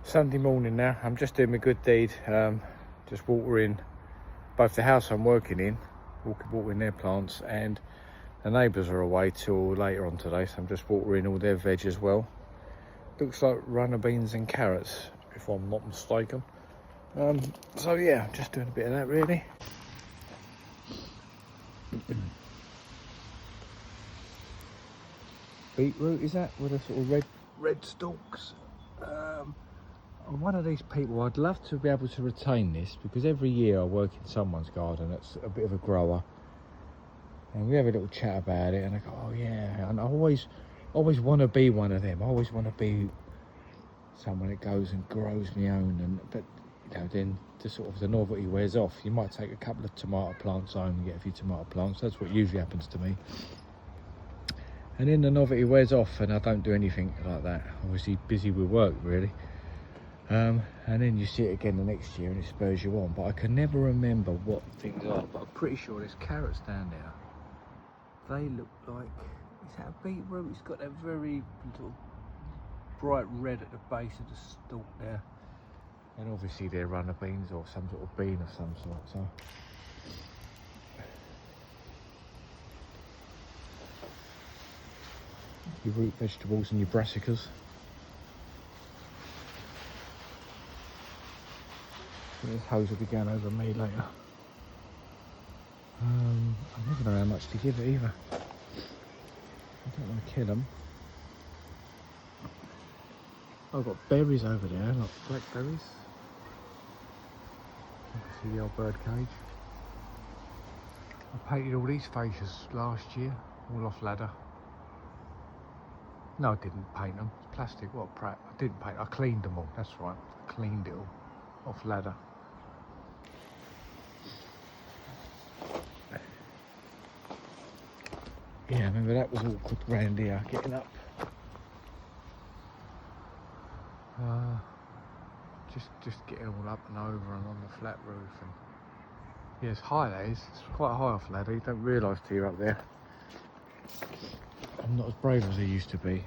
Sunday morning now. I'm just doing my good deed, just watering both the house I'm working in, watering their plants, and the neighbours are away till later on today, so I'm just watering all their veg as well. Looks like runner beans and carrots, if I'm not mistaken. So yeah, I'm just doing a bit of that really. Beetroot, is that with a sort of red stalks? I'm one of these people, I'd love to be able to retain this, because every year I work in someone's garden that's a bit of a grower, and we have a little chat about it, and I go, oh yeah, and I always want to be one of them. I always want to be someone that goes and grows my own, but you know, then the novelty wears off. You might take a couple of tomato plants home and get a few tomato plants. That's what usually happens to me. And then the novelty wears off and I don't do anything like that. Obviously busy with work really. And then you see it again the next year and it spurs you on. But I can never remember what things are. But I'm pretty sure there's carrots down there. They look like, is that a beetroot? It's got that very sort of bright red at the base of the stalk there. And obviously they're runner beans or some sort of bean of some sort. So your root vegetables and your brassicas. This hose will be going over me later. I never know how much to give it either. I don't want to kill them. I've got berries over there, like blackberries. You can see the old bird cage. I painted all these fascias last year, all off ladder. No, I didn't paint them. It's plastic. What a prat. I didn't paint. I cleaned them all. That's right. I cleaned it all off ladder. Yeah, remember that was awkward round here, getting up. Just getting all up and over and on the flat roof, and yeah, it's high. That is. It's quite high off ladder. You don't realise till you're up there. I'm not as brave as I used to be.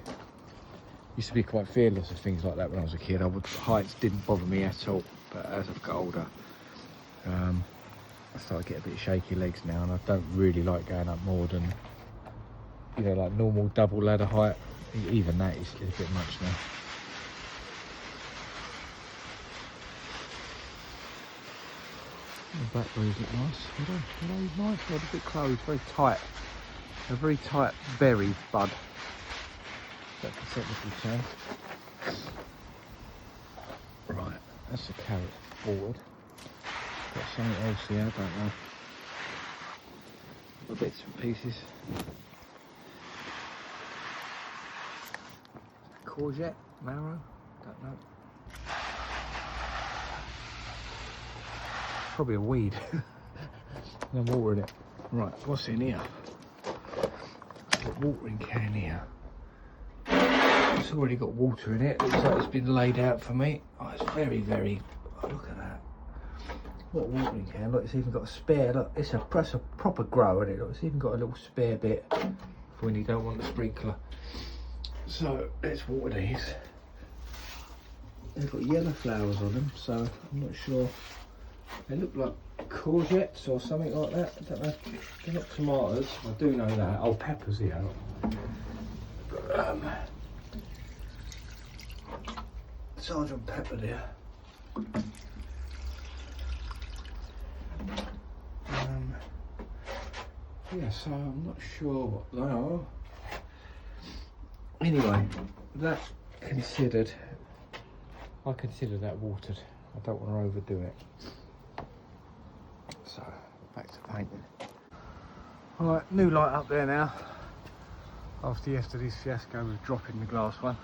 Used to be quite fearless of things like that when I was a kid. Heights didn't bother me at all, but as I've got older, I start to get a bit shaky legs now, and I don't really like going up more than, you know, like normal double ladder height. Even that is a bit much now. The blackberries look nice. Are they nice? They're a bit closed, very tight. A very tight berry bud. That's the technical term. Right, that's a carrot forward. Got something else here, I don't know. Got bits and pieces. Courgette, marrow, don't know. Probably a weed. And I'm watering it. Right, what's in here? Got a watering can here. It's already got water in it. Looks like it's been laid out for me. Oh, it's very, oh, look at that. What a watering can. Look, it's even got a spare. Look, it's a proper grow, isn't it? Look, it's even got a little spare bit for when you don't want the sprinkler. So let's water these. They've got yellow flowers on them, so I'm not sure. They look like courgettes or something like that. I don't know. They're not tomatoes. I do know that. Oh, peppers here. But, Sergeant Pepper there. Yeah, so I'm not sure what they are. Anyway, that considered, I consider that watered. I don't want to overdo it. So, back to painting. Alright, new light up there now. After yesterday's fiasco with dropping the glass one.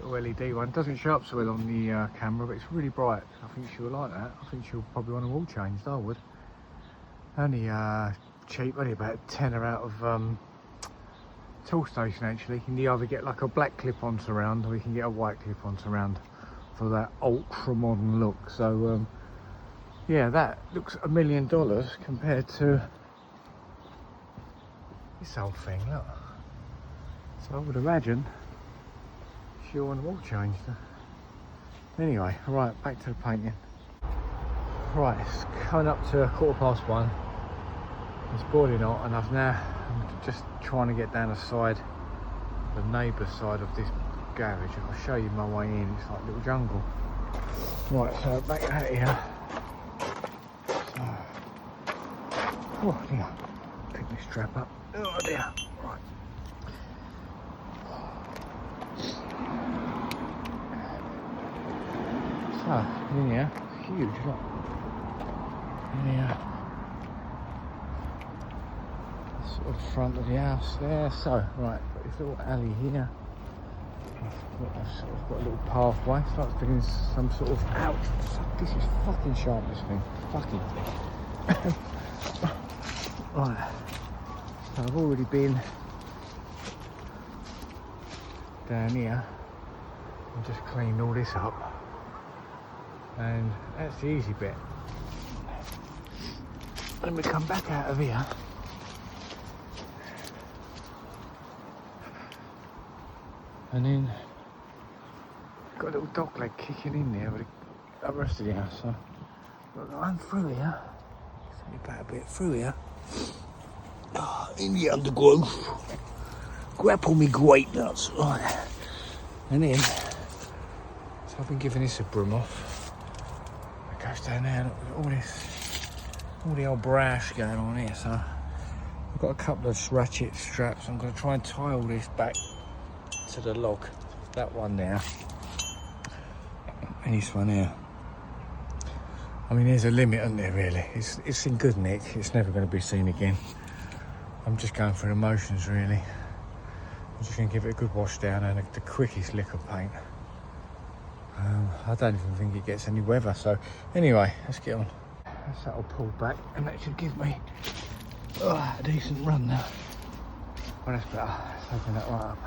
Little LED one. Doesn't show up so well on the camera, but it's really bright. I think she'll like that. I think she'll probably want them all changed, I would. Only cheap, only about £10 out of Toolstation actually. You can either get like a black clip-on surround or you can get a white clip-on surround for that ultra modern look. So yeah, that looks $1 million compared to this old thing, look. So I would imagine she'll want them all changed. Anyway, right, back to the painting. Right, it's coming up to 1:15. It's boiling hot, and I'm just trying to get down the side, the neighbour's side of this garage. I'll show you my way in. It's like a little jungle. Right, so back out here. So, oh dear, pick this strap up. Oh dear, right. So, in here, huge, look. In here, sort of front of the house there. So, right, got this little alley here. I've sort of got a little pathway. Starts doing some sort of, ouch, this is fucking sharp, this thing. Fucking. Right, so I've already been down here and just cleaned all this up, and that's the easy bit. Then we come back out of here, and then got a little dog leg kicking in there with the rest of the house. So I'm through here. Take me back a bit through here. In the undergrowth. Grapple me great nuts. Right. And then, so I've been giving this a broom off. It goes down there. Look at all the old brash going on here. So I've got a couple of ratchet straps. I'm going to try and tie all this back to the log. That one there. And this one here. I mean, there's a limit, isn't there, really? It's in good nick. It's never going to be seen again. I'm just going through the motions, really. I'm just going to give it a good wash down and the quickest lick of paint. I don't even think it gets any weather. So anyway, let's get on. That's that all pulled back, and that should give me a decent run now. Well, that's better. Let's open that right up.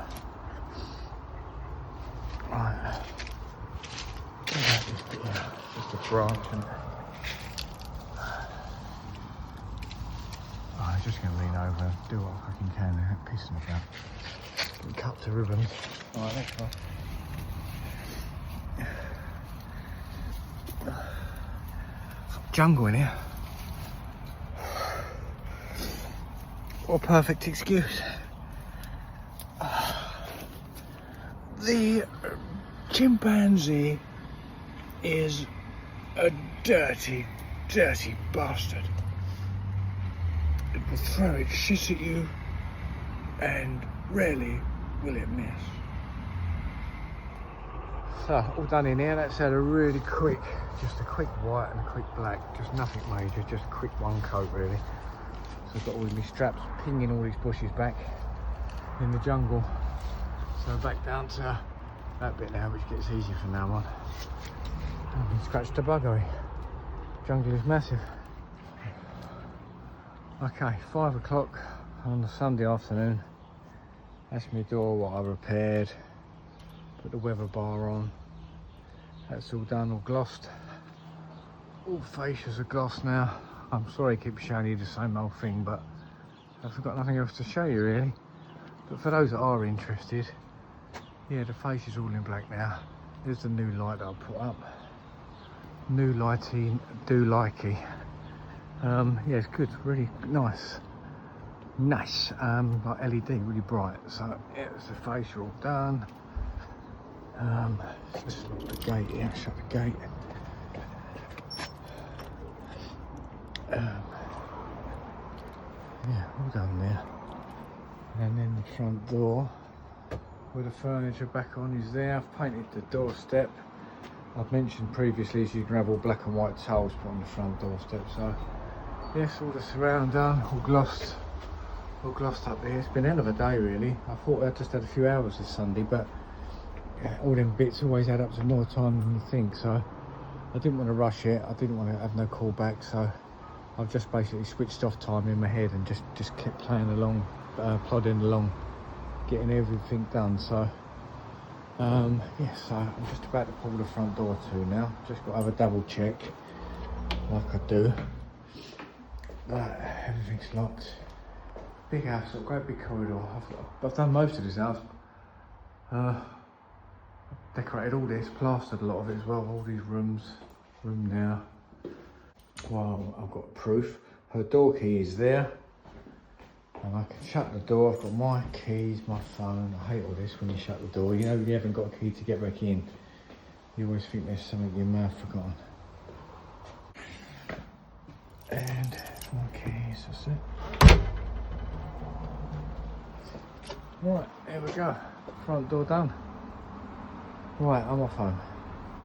Right. Just a branch, and I'm just going to lean over and do what I fucking can there. Pissing about. Get cut to ribbons. Alright, next one. Jungle in here. What a perfect excuse. The chimpanzee is a dirty, dirty bastard. It will throw its shit at you, and rarely will it miss. So, all done in here. That's had a really quick, just a quick white and a quick black, just nothing major, just a quick one coat really. So I've got all these straps pinging all these bushes back in the jungle. So back down to that bit now, which gets easier from now on. I can scratch the buggery. Jungle is massive. Okay, 5 o'clock on a Sunday afternoon. That's my door, what I repaired. Put the weather bar on. That's all done, all glossed. All fascias are glossed now. I'm sorry I keep showing you the same old thing, but I've got nothing else to show you really. But for those that are interested, yeah, the face is all in black now. There's the new light that I put up. New lighting, do likey. Yeah, it's good, really nice. Nice, like LED, really bright. So yeah, it's the face all done. Let's just lock the gate here, shut the gate. Yeah, all done there. And then the front door with the furniture back on is there. I've painted the doorstep. I've mentioned previously you can have all black and white tiles put on the front doorstep. So yes, all the surround done, all glossed up there. It's been a hell of a day really. I thought I just had a few hours this Sunday, but yeah, all them bits always add up to more time than you think. So I didn't want to rush it. I didn't want to have no callback. So I've just basically switched off time in my head and just kept playing along, plodding along, getting everything done. So yeah, so I'm just about to pull the front door to now. Just got to have a double check, like I do. But everything's locked. Big house, got a great big corridor. I've done most of this house. Decorated all this, plastered a lot of it as well, all these rooms, room there. Well, I've got proof. Her door key is there. And I can shut the door, I've got my keys, my phone. I hate all this when you shut the door. You know, you haven't got a key to get back in. You always think there's something you may have forgotten. And my keys, that's it. Right, there we go. Front door done. Right, on my phone.